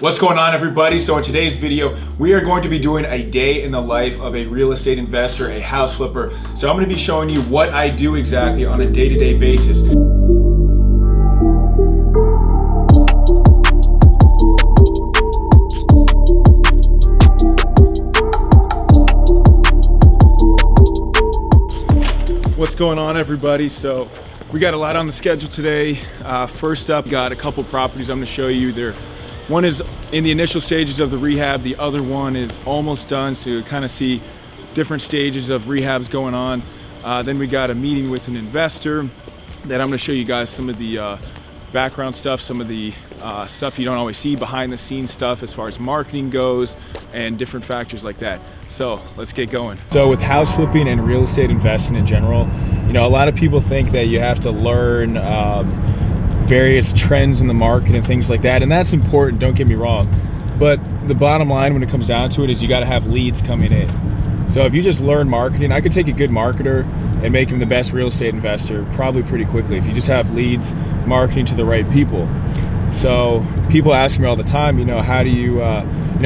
What's going on, everybody? So in today's video, we are going to be doing a day in the life of a real estate investor, a house flipper. So I'm going to be showing you what I do exactly on a day-to-day basis. What's going on, everybody? So we got a lot on the schedule today. First up, got a couple properties I'm going to show you. One is in the initial stages of the rehab, the other one is almost done, so you kind of see different stages of rehabs going on. Then we got a meeting with an investor that I'm going to show you guys some of the background stuff, some of the stuff you don't always see, behind the scenes stuff as far as marketing goes and different factors like that. So let's get going. So with house flipping and real estate investing in general, you know, a lot of people think that you have to learn various trends in the market and things like that, and that's important, don't get me wrong, but the bottom line when it comes down to it is you got to have leads coming in. So if you just learn marketing, I could take a good marketer and make him the best real estate investor probably pretty quickly if you just have leads marketing to the right people. So people ask me all the time, you know, how do you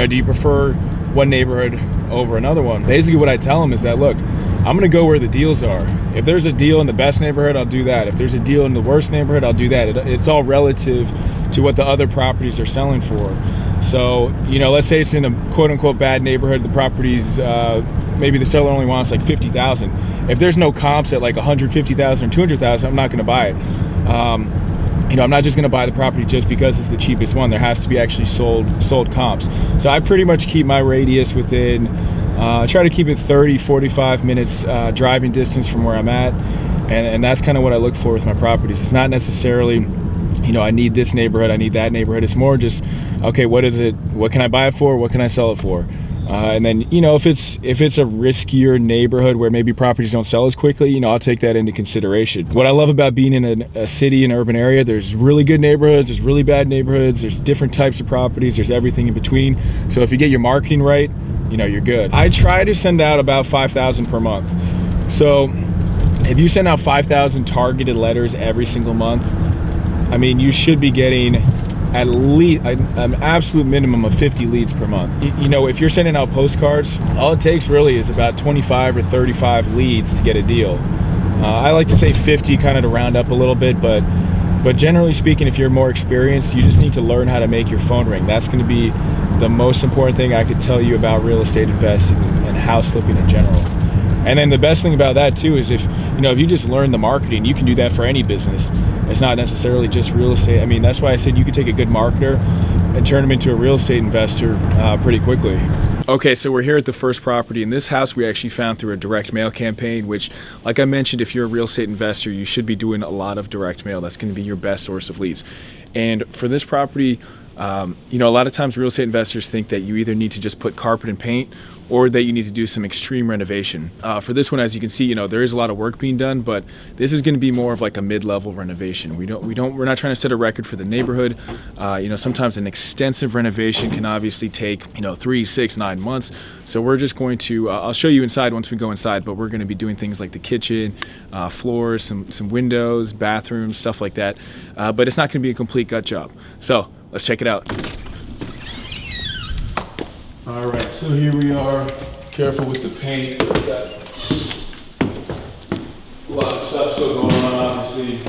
do you prefer one neighborhood over another one? Basically what I tell them is that, look, I'm gonna go where the deals are. If there's a deal in the best neighborhood, I'll do that. If there's a deal in the worst neighborhood, I'll do that. It's all relative to what the other properties are selling for. So, you know, let's say it's in a quote unquote bad neighborhood, the properties, maybe the seller only wants like 50,000. If there's no comps at like 150,000 or 200,000, I'm not gonna buy it. You know, I'm not just going to buy the property just because it's the cheapest one. There has to be actually sold comps. So I pretty much keep my radius within, try to keep it 30, 45 minutes driving distance from where I'm at. And that's kind of what I look for with my properties. It's not necessarily, you know, I need this neighborhood, I need that neighborhood. It's more just, okay, what is it? What can I buy it for? What can I sell it for? And then, you know, if it's a riskier neighborhood where maybe properties don't sell as quickly, you know, I'll take that into consideration. What I love about being in a city, an urban area, there's really good neighborhoods, there's really bad neighborhoods, there's different types of properties, there's everything in between. So if you get your marketing right, you know, you're good. I try to send out about 5,000 per month. So if you send out 5,000 targeted letters every single month, I mean, you should be getting at least an absolute minimum of 50 leads per month. You know, if you're sending out postcards, all it takes really is about 25 or 35 leads to get a deal. I like to say 50 kind of to round up a little bit, but generally speaking, if you're more experienced, you just need to learn how to make your phone ring. That's going to be the most important thing I could tell you about real estate investing and house flipping in general. And then the best thing about that too is if you just learn the marketing, you can do that for any business. It's not necessarily just real estate. I mean, that's why I said you could take a good marketer and turn him into a real estate investor pretty quickly. Okay, so we're here at the first property. In this house, we actually found through a direct mail campaign, which, like I mentioned, if you're a real estate investor, you should be doing a lot of direct mail. That's going to be your best source of leads. And for this property, you know, a lot of times real estate investors think that you either need to just put carpet and paint or that you need to do some extreme renovation. For this one, as you can see, you know, there is a lot of work being done, but this is going to be more of like a mid-level renovation. We're not trying to set a record for the neighborhood. You know, sometimes an extensive renovation can obviously take, you know, 3, 6, 9 months. So we're just going to, I'll show you inside once we go inside, but we're going to be doing things like the kitchen, floors, some windows, bathrooms, stuff like that. But it's not going to be a complete gut job. So let's check it out. All right, so here we are. Careful with the paint. We've got a lot of stuff still going on, obviously.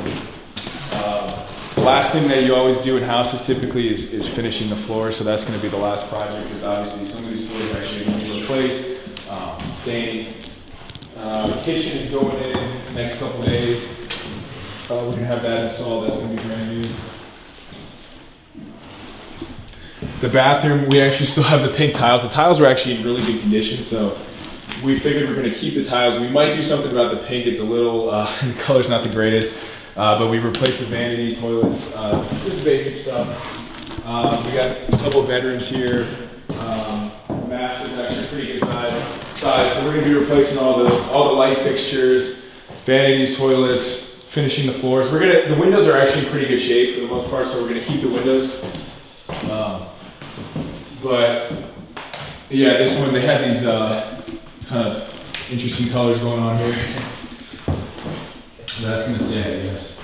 The last thing that you always do in houses typically is finishing the floor, so that's going to be the last project because obviously some of these floors actually need to be replaced, staining. The kitchen is going in the next couple days. We're going to have that installed. That's going to be brand new. The bathroom, we actually still have the pink tiles. The tiles are actually in really good condition, so we figured we're going to keep the tiles. We might do something about the pink. It's a little, the color's not the greatest, but we replaced the vanity toilets, just basic stuff. We got a couple of bedrooms here. Master's actually pretty good size, so we're going to be replacing all the light fixtures, vanities, toilets, finishing the floors. The windows are actually in pretty good shape for the most part, so we're going to keep the windows. But yeah, this one, they had these kind of interesting colors going on here. That's gonna stay, I guess.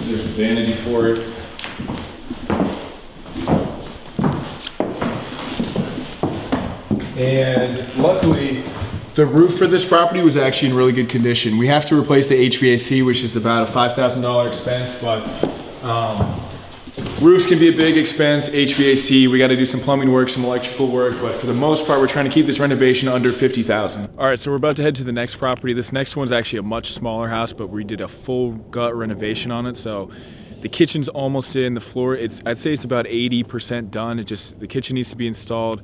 There's a vanity for it. And luckily, the roof for this property was actually in really good condition. We have to replace the HVAC, which is about a $5,000 expense, but roofs can be a big expense. HVAC, we got to do some plumbing work, some electrical work, but for the most part, we're trying to keep this renovation under $50,000. All right, so we're about to head to the next property. This next one's actually a much smaller house, but we did a full gut renovation on it. So the kitchen's almost in. The floor, I'd say it's about 80% done. The kitchen needs to be installed.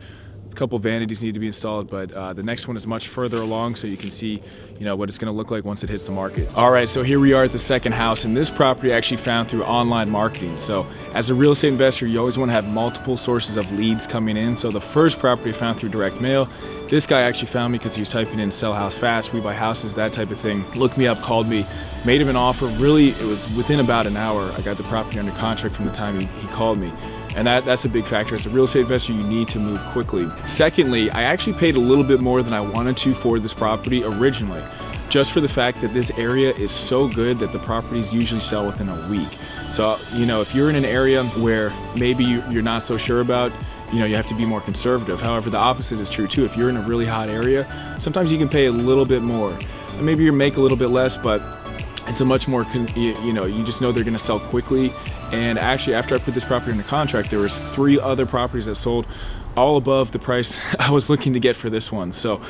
A couple vanities need to be installed, but the next one is much further along, so you can see, what it's going to look like once it hits the market. All right, so here we are at the second house, and this property I actually found through online marketing. So as a real estate investor, you always want to have multiple sources of leads coming in. So the first property I found through direct mail. This guy actually found me because he was typing in "sell house fast," "we buy houses," that type of thing. Looked me up, called me, made him an offer. Really, it was within about an hour. I got the property under contract from the time he called me. And that's a big factor. As a real estate investor, you need to move quickly. Secondly, I actually paid a little bit more than I wanted to for this property originally, just for the fact that this area is so good that the properties usually sell within a week. So, if you're in an area where maybe you're not so sure about, you have to be more conservative. However, the opposite is true too. If you're in a really hot area, sometimes you can pay a little bit more. And maybe you make a little bit less, but it's a much more, you just know they're gonna sell quickly. And actually, after I put this property under contract, there was 3 other properties that sold all above the price I was looking to get for this one. So,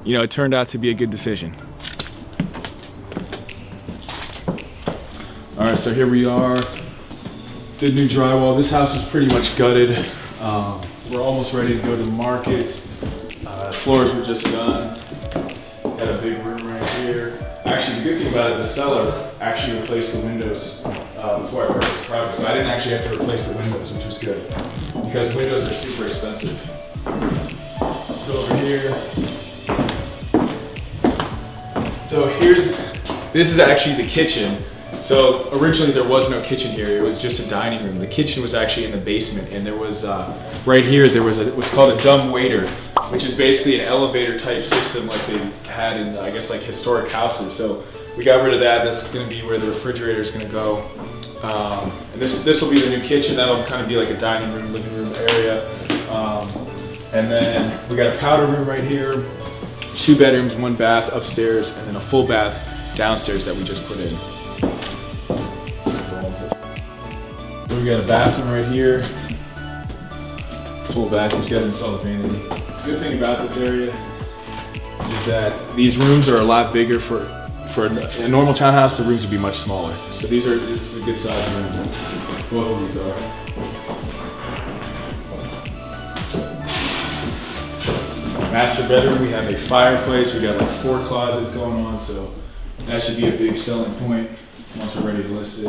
it turned out to be a good decision. All right, so here we are. Did new drywall. This house was pretty much gutted. We're almost ready to go to the market. Floors were just done. Got a big room right here. Actually, the good thing about it, the seller actually replaced the windows before I purchased the project, so I didn't actually have to replace the windows, which was good, because windows are super expensive. Let's go over here. So this is actually the kitchen. So originally there was no kitchen here, it was just a dining room. The kitchen was actually in the basement, and there was, right here, there was what's called a dumb waiter, which is basically an elevator type system like they had in, I guess, like historic houses. So we got rid of that. That's gonna be where the refrigerator is gonna go. And this will be the new kitchen. That'll kind of be like a dining room, living room area. And then we got a powder room right here, 2 bedrooms, 1 bath upstairs, and then a full bath downstairs that we just put in. So we got a bathroom right here, full bath. He's got to install a vanity. The good thing about this area is that these rooms are a lot bigger. For a normal townhouse, the rooms would be much smaller. So this is a good size room. Both of these are. Master bedroom, we have a fireplace. We got like 4 closets going on, so that should be a big selling point once we're ready to list it.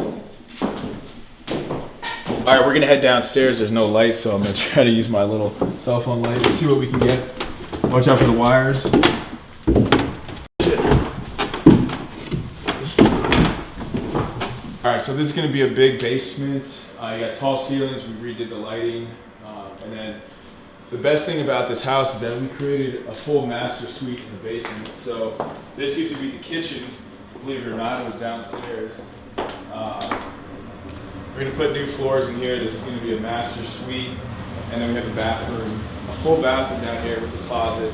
All right, we're gonna head downstairs. There's no light, so I'm gonna try to use my little cell phone light. Let's see what we can get. Watch out for the wires. All right, so this is gonna be a big basement. You got tall ceilings, we redid the lighting. And then the best thing about this house is that we created a full master suite in the basement. So this used to be the kitchen, believe it or not, it was downstairs. We're gonna put new floors in here. This is gonna be a master suite. And then we have a bathroom, a full bathroom down here with a closet.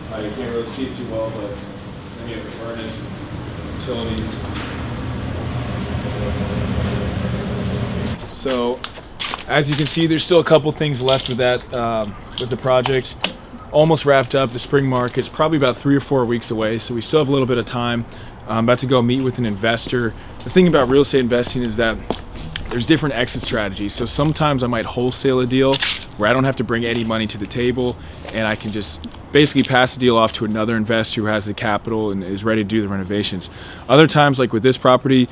You can't really see too well, but then you have the furnace, utilities. So, as you can see, there's still a couple things left with that, with the project. Almost wrapped up. The spring market's probably about 3 or 4 weeks away, so we still have a little bit of time. I'm about to go meet with an investor. The thing about real estate investing is that there's different exit strategies. So sometimes I might wholesale a deal where I don't have to bring any money to the table, and I can just basically pass the deal off to another investor who has the capital and is ready to do the renovations. Other times, like with this property,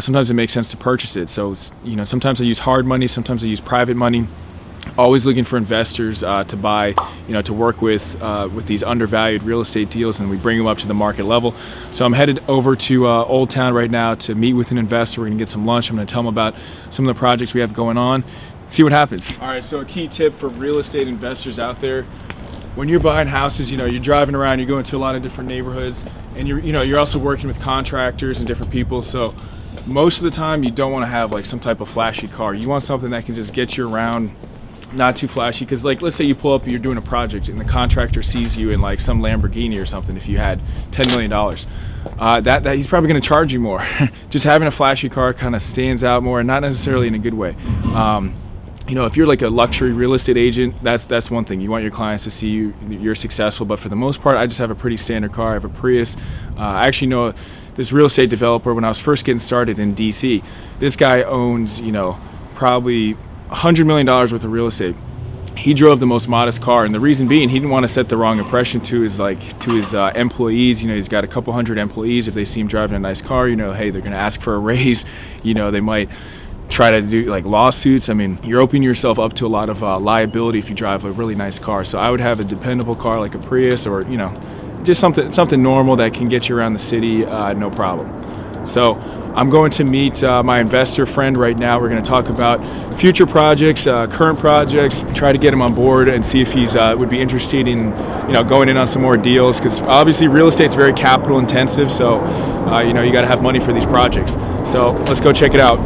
sometimes it makes sense to purchase it. So sometimes I use hard money, sometimes I use private money. Always looking for investors to buy, to work with these undervalued real estate deals, and we bring them up to the market level. So I'm headed over to Old Town right now to meet with an investor. We're gonna get some lunch. I'm gonna tell them about some of the projects we have going on, see what happens. All right, so a key tip for real estate investors out there: when you're buying houses, you're driving around, you're going to a lot of different neighborhoods, and you're also working with contractors and different people. So most of the time, you don't want to have like some type of flashy car. You want something that can just get you around not too flashy, because like let's say you pull up, you're doing a project and the contractor sees you in like some Lamborghini or something. If you had $10 million, that he's probably going to charge you more. Just having a flashy car kind of stands out more, and not necessarily in a good way. You know, if you're like a luxury real estate agent, that's one thing. You want your clients to see you're successful, but for the most part, I just have a pretty standard car. I have a Prius. I actually know this real estate developer when I was first getting started in DC. This guy owns, you know, probably $100 million worth of real estate. He drove the most modest car, and the reason being, he didn't want to set the wrong impression to his employees. You know, he's got a couple hundred employees. If they see him driving a nice car, you know, hey, they're going to ask for a raise. You know, they might try to do like lawsuits. I mean, you're opening yourself up to a lot of liability if you drive a really nice car. So I would have a dependable car like a Prius, or you know, just something normal that can get you around the city, no problem. So I'm going to meet my investor friend right now. We're going to talk about future projects, current projects, try to get him on board and see if he's would be interested in, you know, going in on some more deals, because obviously real estate's very capital intensive. So you know, you got to have money for these projects. So let's go check it out.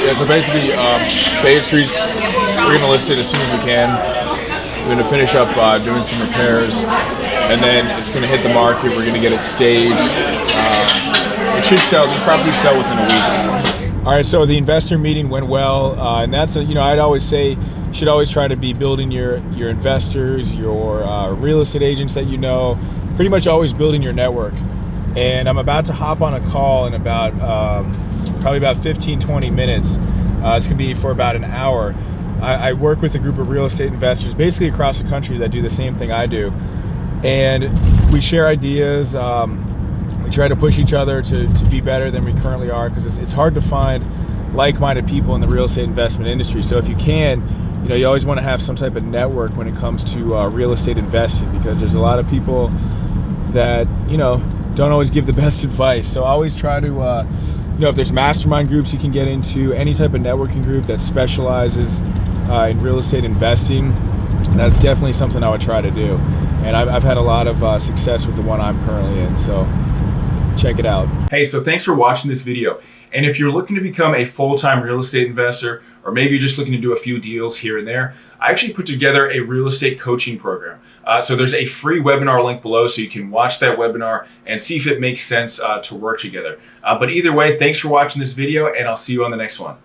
Yeah, so basically, Fayette Streets, we're gonna list it as soon as we can. We're gonna finish up doing some repairs, and then it's gonna hit the market. We're gonna get it staged. It should sell. These properties sell within a week. All right, so the investor meeting went well, and that's you know, I'd always say you should always try to be building your investors, your real estate agents that you know, pretty much always building your network. And I'm about to hop on a call in about probably about 15-20 minutes. It's gonna be for about an hour. I work with a group of real estate investors basically across the country that do the same thing I do, and we share ideas. We try to push each other to be better than we currently are, because it's hard to find like-minded people in the real estate investment industry. So if you can, you know, you always want to have some type of network when it comes to real estate investing, because there's a lot of people that, you know, don't always give the best advice. So I always try to, you know, if there's mastermind groups you can get into, any type of networking group that specializes in real estate investing, that's definitely something I would try to do. And I've had a lot of success with the one I'm currently in, so check it out. Hey, so thanks for watching this video. And if you're looking to become a full-time real estate investor, or maybe you're just looking to do a few deals here and there, I actually put together a real estate coaching program. So there's a free webinar link below, so you can watch that webinar and see if it makes sense to work together. But either way, thanks for watching this video, and I'll see you on the next one.